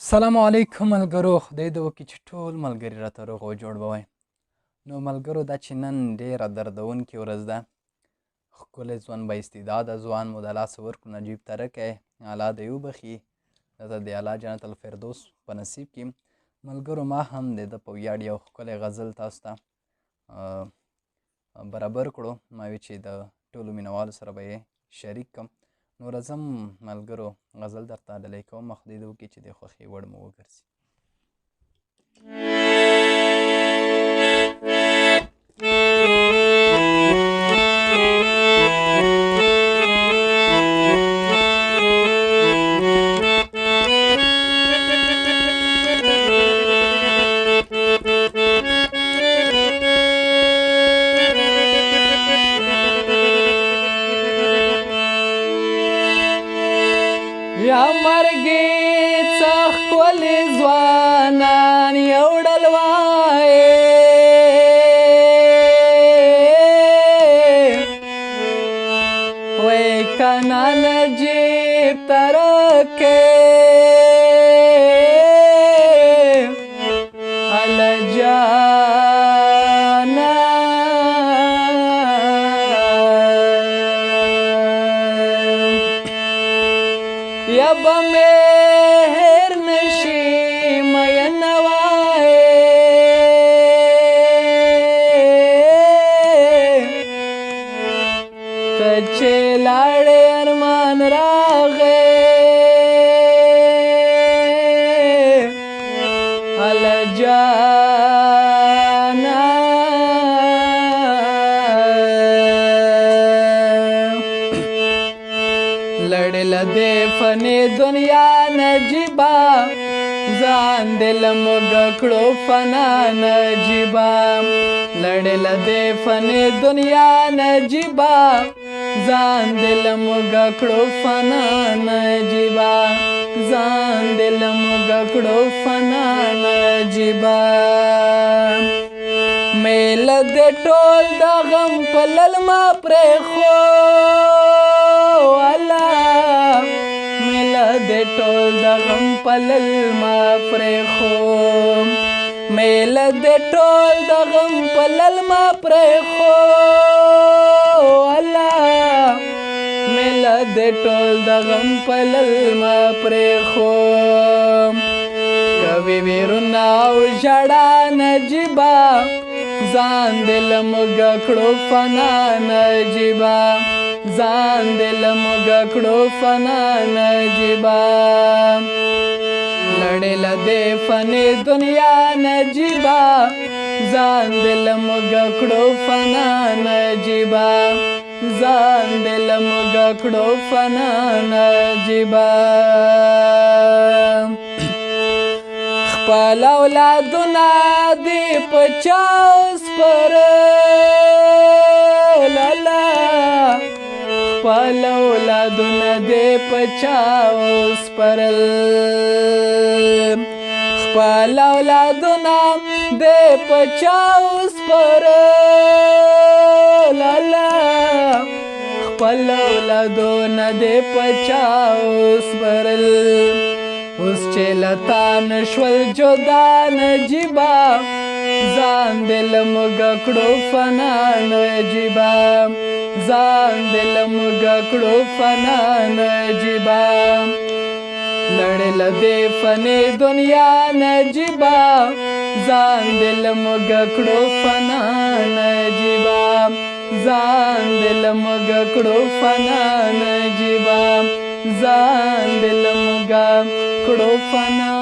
سلام علیکم ملګرو، خدای دې وکړي چې ټول ملګري راته روغ او جوړ به وای. نو ملګرو، دا چې نن ډېره دردونکې ورځ ده، ښکلی ځوان با استعداده ځوان مو د لاسه ورکړو نجیب ترکی، الله دې وبخي، دته د الله جنت الفردوس په نصیب کړي. ملګرو، ما هم د ده په ویاړ یو ښکلی غزل تاسو ته برابر کړو. ما وی چې د ټولو مینوالو سره به یې شریک کړم. نو راځم ملګرو، غزل درته ډالۍ کوم، خدای دې وکړي چې د خوښې وړ مو وګرځي. یا مرګې څه ښکلي ځوانان یو ډول وایې، وایې که نه نجیب ترکی هله جانه یا به مهر نشي مینه وایې، ته چې لاړې ارمان راغی هله جانه لړې له دې فني دنیا نجیبه ځان دې له موږ کړو فنا نجیبه، لړې له دې فني دنیا نجیبه ځان دې له موږ کړو فنا نجیبه، ځان دې له موږ کړو فنا نجیبه. میله دې ټول د غم په للمه پرېښود، د ټول د غم په للمه پرېښود، میله د ټول د غم په للمه پرېښود، میله د ټول د غم په للمه پرېښود. کوي ویرونه او ژړا نجیبه ځان دې له موږ کړو فنا نجیبه، ځان دې له موږ کړو فنا نجیبه، لړې له دې فني دنیا نجیبه ځان دې له موږ کړو فنا نجیبه، ځان دې له موږ کړو فنا نجیبه. خپل اولادونه دې په چا وسپارل، خپل اولادونه دې په چا وسپارل، خپل اولادونه دې په چا وسپارل، خپل اولادونه دې په چا وسپارل. اوس چې له تا نشول جدا نجیبه ځان دې له موږ کړو فنا نجیبه، ځان دې له موږ کړو فنا نجیبه، لړې له دې فني دنیا نجیبه ځان دې له موږ کړو فنا نجیبه، ځان دې له موږ کړو فنا نجیبه، ځان دې له موږ کړو فنا